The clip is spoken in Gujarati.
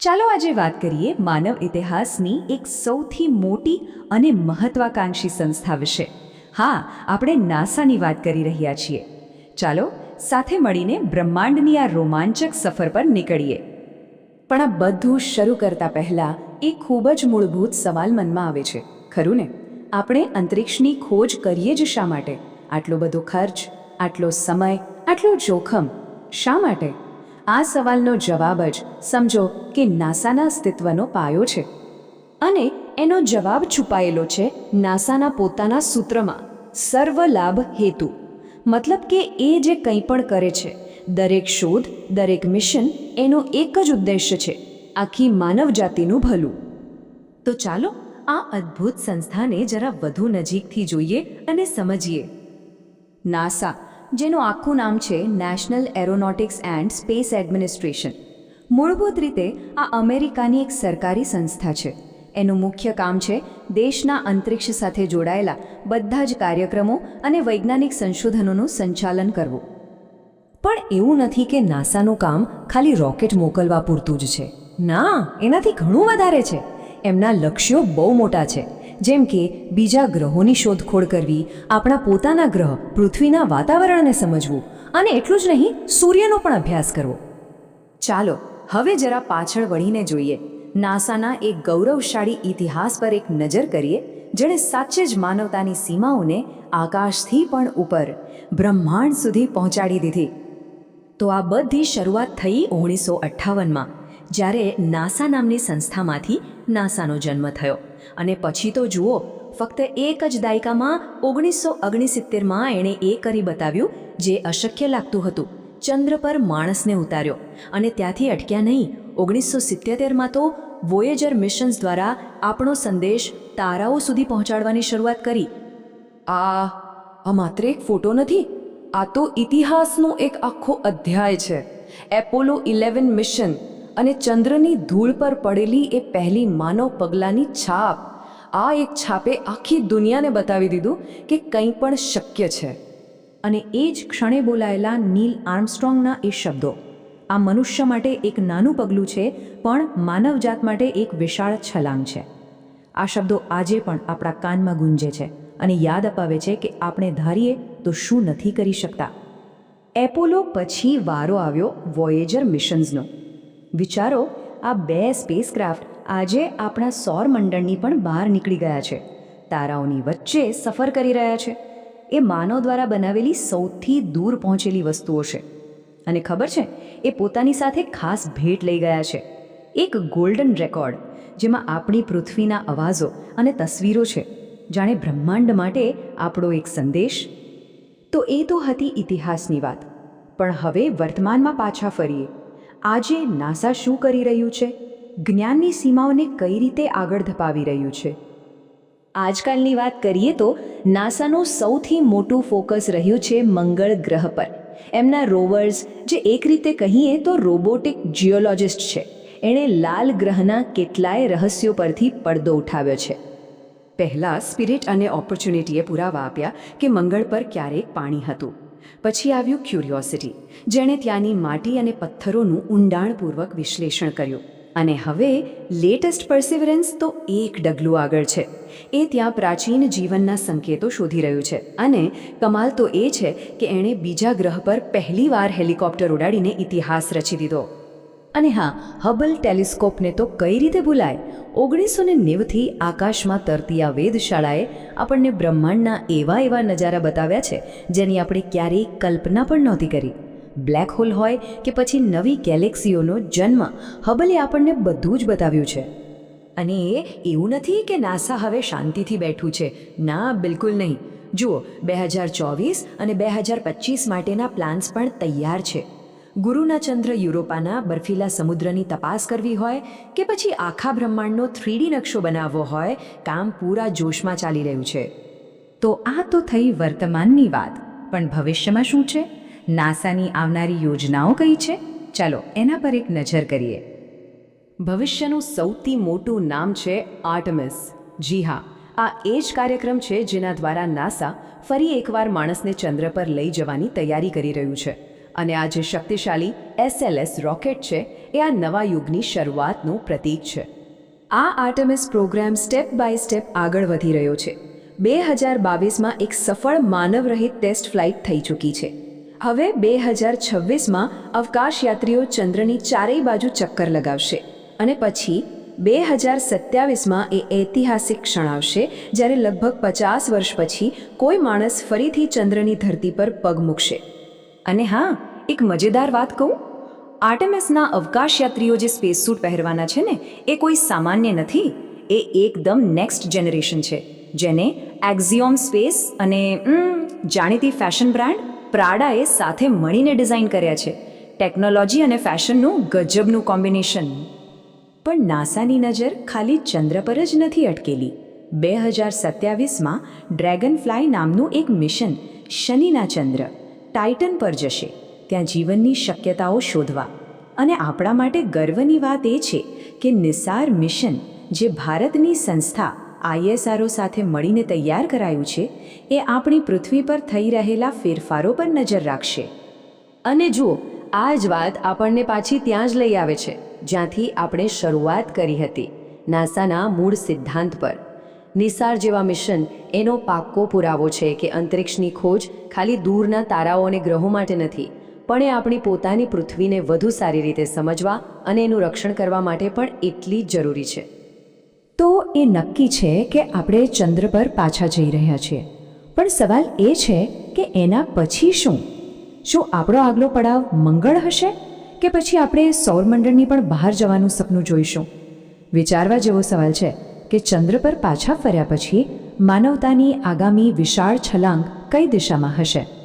ચાલો આજે વાત કરીએ માનવ ઇતિહાસની એક સૌથી મોટી અને મહત્વાકાંક્ષી સંસ્થા વિશે. હા, આપણે નાસાની વાત કરી રહ્યા છીએ. ચાલો સાથે મળીને બ્રહ્માંડની આ રોમાંચક સફર પર નીકળીએ. પણ આ બધું શરૂ કરતા પહેલા એક ખૂબ જ મૂળભૂત સવાલ મનમાં આવે છે, ખરું ને? આપણે અંતરિક્ષની ખોજ કરીએ જ શા માટે? આટલો બધો ખર્ચ, આટલો સમય, આટલું જોખમ શા માટે? આ સવાલનો જવાબ જ સમજો કે નાસાના અસ્તિત્વનો પાયો છે. અને એનો જવાબ છુપાયેલો છે નાસાના પોતાના સૂત્રમાં, સર્વલાભ હેતુ. મતલબ કે એ જે કંઈ પણ કરે છે, દરેક શોધ, દરેક મિશન, એનો એક જ ઉદ્દેશ્ય છે, આખી માનવજાતિનું ભલું. તો ચાલો આ અદ્ભુત સંસ્થાને જરા વધુ નજીકથી જોઈએ અને સમજીએ. નાસા, જેનું આખું નામ છે national aeronautics and space administration, મૂળભૂત રીતે આ અમેરિકાની એક સરકારી સંસ્થા છે. એનું મુખ્ય કામ છે દેશના અંતરિક્ષ સાથે જોડાયેલા બધા જ કાર્યક્રમો અને વૈજ્ઞાનિક સંશોધનોનું સંચાલન કરવું. પણ એવું નથી કે નાસાનું કામ ખાલી રોકેટ મોકલવા પૂરતું જ છે. ના, એનાથી ઘણું વધારે છે. એમના લક્ષ્યો બહુ મોટા છે, જેમ કે બીજા ગ્રહોની શોધખોળ કરવી, આપણા પોતાના ગ્રહ પૃથ્વીના વાતાવરણને સમજવું, અને એટલું જ નહીં, સૂર્યનો પણ અભ્યાસ કરવો. ચાલો હવે જરા પાછળ વળીને જોઈએ. નાસાના એક ગૌરવશાળી ઇતિહાસ પર એક નજર કરીએ, જેણે સાચે જ માનવતાની સીમાઓને આકાશથી પણ ઉપર બ્રહ્માંડ સુધી પહોંચાડી દીધી. તો આ બધી શરૂઆત થઈ 1958માં, જ્યારે નાસા નામની સંસ્થામાંથી નાસાનો જન્મ થયો. અને પછી તો જુઓ, ફક્ત એક જ દાયકામાં 1969માં એણે એ કરી બતાવ્યું જે અશક્ય લાગતું હતું. ચંદ્ર પર માણસને ઉતાર્યો. અને ત્યાંથી અટક્યા નહીં. 1977માં તો વોયેજર મિશન્સ દ્વારા આપણો સંદેશ તારાઓ સુધી પહોંચાડવાની શરૂઆત કરી. આ માત્ર એક ફોટો નથી, આ તો ઇતિહાસનો એક આખો અધ્યાય છે. એપોલો 11 મિશન અને ચંદ્રની ધૂળ પર પડેલી એ પહેલી માનવ પગલાંની છાપ. આ એક છાપે આખી દુનિયાને બતાવી દીધું કે કંઈ પણ શક્ય છે. અને એ જ ક્ષણે બોલાયેલા નીલ આર્મસ્ટ્રોંગના એ શબ્દો, આ મનુષ્ય માટે એક નાનું પગલું છે, પણ માનવજાત માટે એક વિશાળ છલાંગ છે. આ શબ્દો આજે પણ આપણા કાનમાં ગુંજે છે અને યાદ અપાવે છે કે આપણે ધારીએ તો શું નથી કરી શકતા. એપોલો પછી વારો આવ્યો વોયેજર મિશન્સનો. વિચારો, આ 2 સ્પેસક્રાફ્ટ આજે આપણા સૌરમંડળની પણ બહાર નીકળી ગયા છે, તારાઓની વચ્ચે સફર કરી રહ્યા છે. એ માનવ દ્વારા બનાવેલી સૌથી દૂર પહોંચેલી વસ્તુઓ છે. અને ખબર છે, એ પોતાની સાથે ખાસ ભેટ લઈ ગયા છે, એક ગોલ્ડન રેકોર્ડ, જેમાં આપણી પૃથ્વીના અવાજો અને તસવીરો છે, જાણે બ્રહ્માંડ માટે આપણો એક સંદેશ. તો એ તો હતી ઇતિહાસની વાત. પણ હવે વર્તમાનમાં પાછા ફરીએ. આજે નાસા શું કરી રહ્યું છે? જ્ઞાનની સીમાઓને કઈ રીતે આગળ ધપાવી રહ્યું છે? આજકાલની વાત કરીએ તો નાસાનું સૌથી મોટું ફોકસ રહ્યું છે મંગળ ગ્રહ પર. એમના રોવર્સ, જે એક રીતે કહીએ તો રોબોટિક જિયોલોજિસ્ટ છે, એણે લાલ ગ્રહના કેટલાય રહસ્યો પરથી પડદો ઉઠાવ્યો છે. પહેલાં સ્પિરિટ અને ઓપોર્ચ્યુનિટીએ પુરાવા આપ્યા કે મંગળ પર ક્યારેક પાણી હતું. પછી આવ્યું ક્યુરિયોસિટી, જેણે ત્યાંની માટી અને પથ્થરોનું ઊંડાણપૂર્વક વિશ્લેષણ કર્યું. અને હવે લેટેસ્ટ પર્સિવરન્સ તો એક ડગલું આગળ છે. એ ત્યાં પ્રાચીન જીવનના સંકેતો શોધી રહ્યું છે. અને કમાલ તો એ છે કે એણે બીજા ગ્રહ પર પહેલીવાર હેલિકોપ્ટર ઉડાડીને ઇતિહાસ રચી દીધો. અને હા, હબલ ટેલિસ્કોપને તો કઈ રીતે ભૂલાય? 1990થી આકાશમાં તરતી આ વેધશાળાએ આપણને બ્રહ્માંડના એવા નજારા બતાવ્યા છે જેની આપણે ક્યારેય કલ્પના પણ નહોતી કરી. બ્લેક હોલ હોય કે પછી નવી ગેલેક્સીઓનો જન્મ, હબલે આપણને બધું જ બતાવ્યું છે. અને એવું નથી કે નાસા હવે શાંતિથી બેઠું છે. ના, બિલકુલ નહીં. જુઓ, 2024 અને 2025 માટેના પ્લાન્સ પણ તૈયાર છે. ગુરુના ચંદ્ર યુરોપાના બર્ફીલા સમુદ્રની તપાસ કરવી હોય કે પછી આખા બ્રહ્માંડનો 3D નકશો બનાવવો હોય, કામ પૂરા જોશમાં ચાલી રહ્યું છે. તો આ તો થઈ વર્તમાનની વાત. પણ ભવિષ્યમાં શું છે? નાસાની આવનારી યોજનાઓ કઈ છે? ચાલો એના પર એક નજર કરીએ. ભવિષ્યનું સૌથી મોટું નામ છે આર્ટેમિસ. જી હા, આ એ જ કાર્યક્રમ છે જેના દ્વારા નાસા ફરી એકવાર માણસને ચંદ્ર પર લઈ જવાની તૈયારી કરી રહ્યું છે. અને આ જે શક્તિશાળી SLS રોકેટ છે એ આ નવા યુગની શરૂઆતનું પ્રતીક છે. આ આર્ટેમિસ પ્રોગ્રામ સ્ટેપ બાય સ્ટેપ આગળ વધી રહ્યો છે. 2022માં એક સફળ માનવરહિત ટેસ્ટ ફ્લાઇટ થઈ ચૂકી છે. હવે 2026માં અવકાશયાત્રીઓ ચંદ્રની ચારેય બાજુ ચક્કર લગાવશે અને પછી 2027માં એ ઐતિહાસિક ક્ષણ આવશે જ્યારે લગભગ 50 વર્ષ પછી કોઈ માણસ ફરીથી ચંદ્રની ધરતી પર પગ મૂકશે. અને હા, એક મજેદાર વાત કહું, આર્ટેમિસના અવકાશયાત્રીઓ જે સ્પેસ સૂટ પહેરવાના છે ને એ કોઈ સામાન્ય નથી. એ એકદમ નેક્સ્ટ જનરેશન છે, જેને એક્ઝિયોમ સ્પેસ અને જાણીતી ફેશન બ્રાન્ડ પ્રાડાએ સાથે મળીને ડિઝાઇન કર્યા છે. ટેકનોલોજી અને ફેશનનું ગજબનું કોમ્બિનેશન. પણ નાસાની નજર ખાલી ચંદ્ર પર જ નથી અટકેલી. 2027માં ડ્રેગનફ્લાય નામનું એક મિશન શનિના ચંદ્ર ટાઇટન પર જશે, ત્યાં જીવનની શક્યતાઓ શોધવા. અને આપણા માટે ગર્વની વાત એ છે કે નિસાર મિશન, જે ભારતની સંસ્થા ISRO સાથે મળીને તૈયાર કરાયું છે, એ આપણી પૃથ્વી પર થઈ રહેલા ફેરફારો પર નજર રાખશે. અને જુઓ, આ જ વાત આપણને પાછી ત્યાં જ લઈ આવે છે જ્યાંથી આપણે શરૂઆત કરી હતી, નાસાના મૂળ સિદ્ધાંત પર. નિસાર જેવા મિશન એનો પાક્કો પુરાવો છે કે અંતરિક્ષની ખોજ ખાલી દૂરના તારાઓ અને ગ્રહો માટે નથી, પણ એ આપણી પોતાની પૃથ્વીને વધુ સારી રીતે સમજવા અને એનું રક્ષણ કરવા માટે પણ એટલી જ જરૂરી છે. તો એ નક્કી છે કે આપણે ચંદ્ર પર પાછા જઈ રહ્યા છીએ, પણ સવાલ એ છે કે એના પછી શું? શું આપણો આગલો પડાવ મંગળ હશે કે પછી આપણે સૌરમંડળની પણ બહાર જવાનું સપનું જોઈશું? વિચારવા જેવો સવાલ છે કે ચંદ્ર પર પાછા ફર્યા પછી માનવતાની આગામી વિશાળ છલાંગ કઈ દિશામાં હશે?